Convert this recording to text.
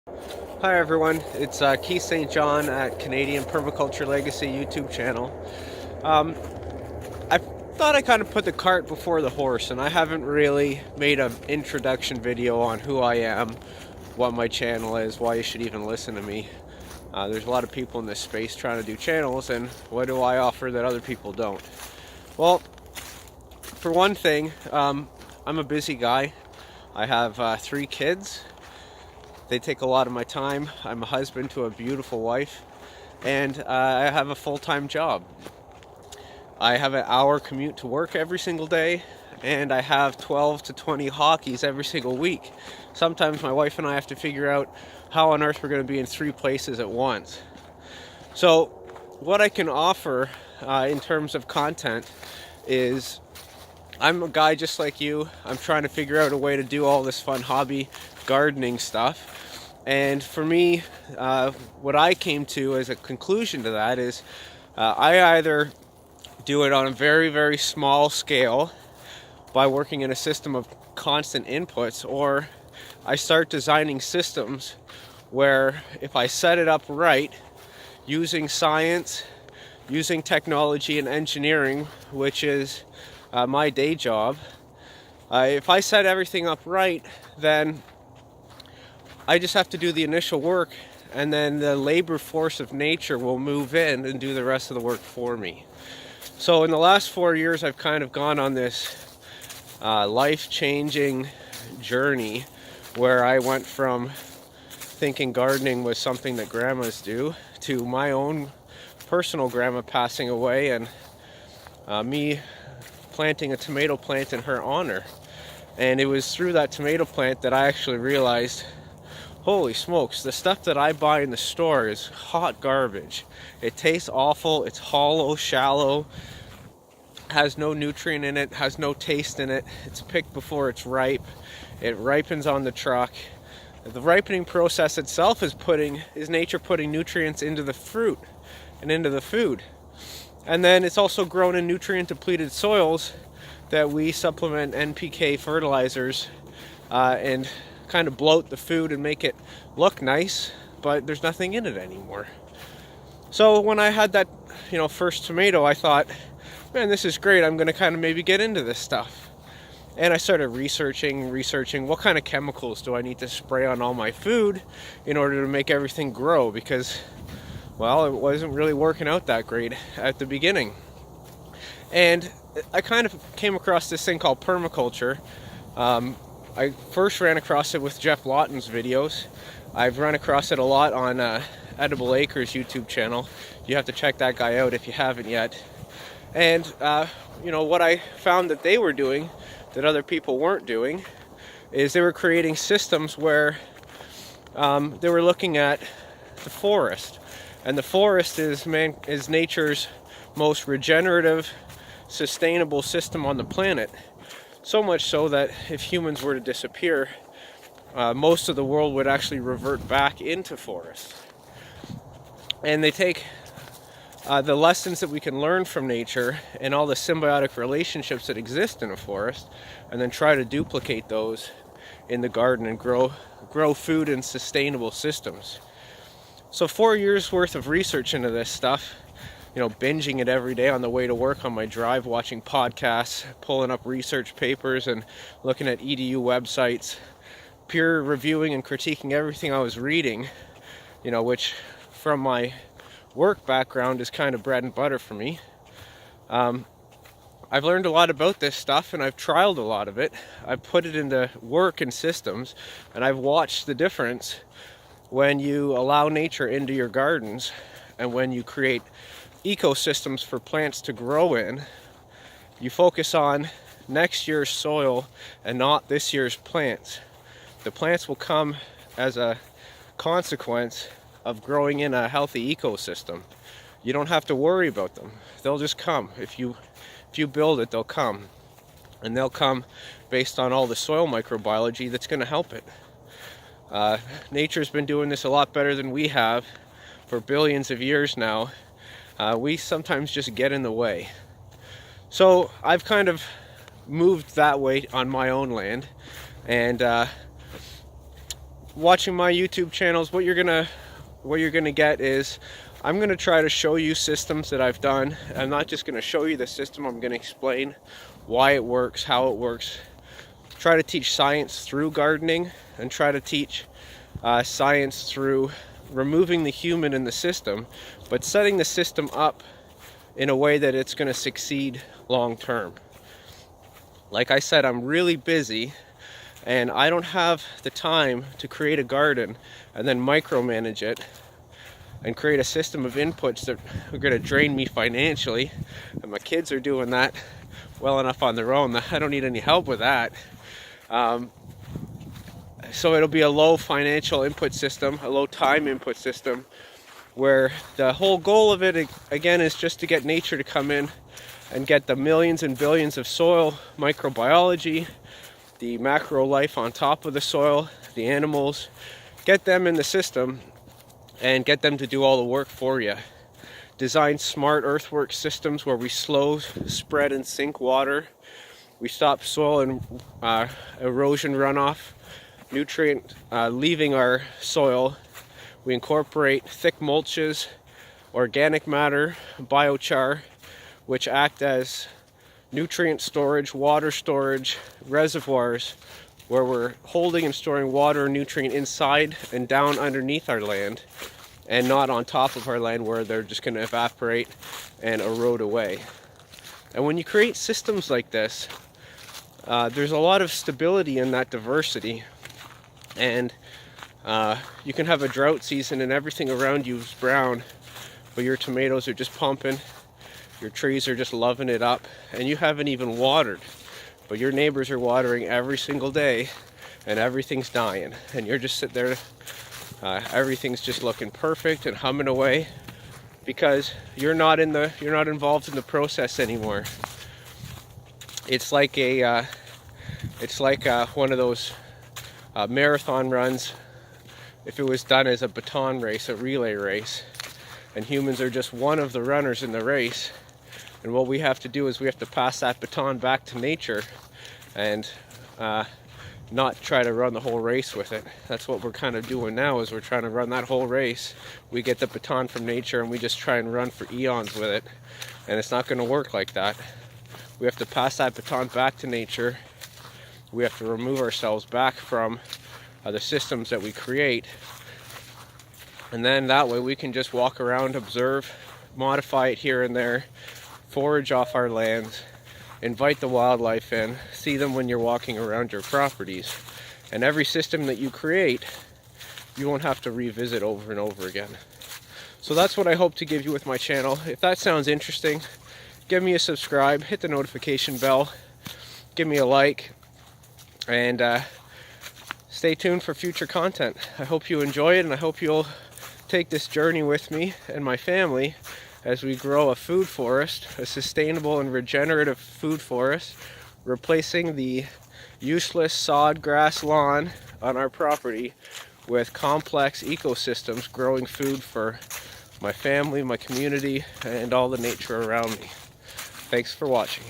Hi everyone, it's Keith St. John at Canadian Permaculture Legacy YouTube channel. Um, I thought I kind of put the cart before the horse, and I haven't really made an introduction video on who I am, what my channel is, why you should even listen to me. There's a lot of people in this space trying to do channels, and what do I offer that other people don't? Well, for one thing, I'm a busy guy. I have 3 kids. They take a lot of my time. I'm a husband to a beautiful wife, and I have a full-time job. I have an hour commute to work every single day, and I have 12 to 20 hockeys every single week. Sometimes my wife and I have to figure out how on earth we're going to be in 3 places at once. So what I can offer in terms of content is I'm a guy just like you. I'm trying to figure out a way to do all this fun hobby gardening stuff. And for me, what I came to as a conclusion to that is I either do it on a very, very small scale by working in a system of constant inputs, or I start designing systems where if I set it up right, using science, using technology and engineering, which is my day job, if I set everything up right, then I just have to do the initial work, and then the labor force of nature will move in and do the rest of the work for me. So in the last 4 years, I've kind of gone on this life-changing journey where I went from thinking gardening was something that grandmas do to my own personal grandma passing away, and me planting a tomato plant in her honor. And it was through that tomato plant that I actually realized, holy smokes, the stuff that I buy in the store is hot garbage. It tastes awful, it's hollow, shallow, has no nutrient in it, has no taste in it. It's picked before it's ripe. It ripens on the truck. The ripening process itself is nature putting nutrients into the fruit and into the food. And then it's also grown in nutrient depleted soils that we supplement NPK fertilizers and kind of bloat the food and make it look nice, but there's nothing in it anymore. So when I had that, first tomato, I thought, man, this is great. I'm going to kind of maybe get into this stuff. And I started researching what kind of chemicals do I need to spray on all my food in order to make everything grow, because, well, it wasn't really working out that great at the beginning. And I kind of came across this thing called permaculture. I first ran across it with Jeff Lawton's videos. I've run across it a lot on Edible Acres YouTube channel. You have to check that guy out if you haven't yet. And, what I found that they were doing that other people weren't doing is they were creating systems where they were looking at the forest. And the forest is nature's most regenerative, sustainable system on the planet. So much so that if humans were to disappear, most of the world would actually revert back into forests. And they take the lessons that we can learn from nature and all the symbiotic relationships that exist in a forest, and then try to duplicate those in the garden and grow food in sustainable systems. So 4 years worth of research into this stuff, binging it every day on the way to work on my drive, watching podcasts, pulling up research papers and looking at EDU websites, peer reviewing and critiquing everything I was reading, which from my work background is kind of bread and butter for me. I've learned a lot about this stuff, and I've trialed a lot of it. I've put it into work and systems, and I've watched the difference when you allow nature into your gardens and when you create ecosystems for plants to grow in. You focus on next year's soil and not this year's plants. The plants will come as a consequence of growing in a healthy ecosystem. You don't have to worry about them. They'll just come. If you build it, they'll come. And they'll come based on all the soil microbiology that's going to help it. Nature's been doing this a lot better than we have for billions of years now. We sometimes just get in the way. So I've kind of moved that way on my own land, and watching my YouTube channels, what you're gonna get is I'm gonna try to show you systems that I've done. I'm not just gonna show you the system, I'm gonna explain why it works, how it works. Try to teach science through gardening, and try to teach science through removing the human in the system, but setting the system up in a way that it's going to succeed long term. Like I said, I'm really busy and I don't have the time to create a garden and then micromanage it and create a system of inputs that are going to drain me financially. And my kids are doing that well enough on their own that I don't need any help with that. So it'll be a low financial input system, a low time input system, where the whole goal of it, again, is just to get nature to come in and get the millions and billions of soil microbiology, the macro life on top of the soil, the animals, get them in the system and get them to do all the work for you. Design smart earthwork systems where we slow, spread, and sink water. We stop soil and erosion runoff, nutrient leaving our soil. We incorporate thick mulches, organic matter, biochar, which act as nutrient storage, water storage, reservoirs, where we're holding and storing water and nutrient inside and down underneath our land, and not on top of our land where they're just going to evaporate and erode away. And when you create systems like this, there's a lot of stability in that diversity. And you can have a drought season and everything around you is brown, but your tomatoes are just pumping, your trees are just loving it up, and you haven't even watered, but your neighbors are watering every single day and everything's dying, and you're just sitting there, everything's just looking perfect and humming away because you're not involved in the process anymore. It's like one of those marathon runs, if it was done as a baton race, a relay race, and humans are just one of the runners in the race. And what we have to do is we have to pass that baton back to nature and not try to run the whole race with it. That's what we're kind of doing now, is we're trying to run that whole race. We get the baton from nature and we just try and run for eons with it, and it's not going to work like that. We have to pass that baton back to nature. We have to remove ourselves back from the systems that we create, and then that way we can just walk around, observe, modify it here and there, forage off our lands, invite the wildlife in, see them when you're walking around your properties. And every system that you create, you won't have to revisit over and over again. So that's what I hope to give you with my channel. If that sounds interesting, give me a subscribe, hit the notification bell, give me a like, and stay tuned for future content. I hope you enjoy it, and I hope you'll take this journey with me and my family as we grow a food forest, a sustainable and regenerative food forest, replacing the useless sod grass lawn on our property with complex ecosystems growing food for my family, my community, and all the nature around me. Thanks for watching.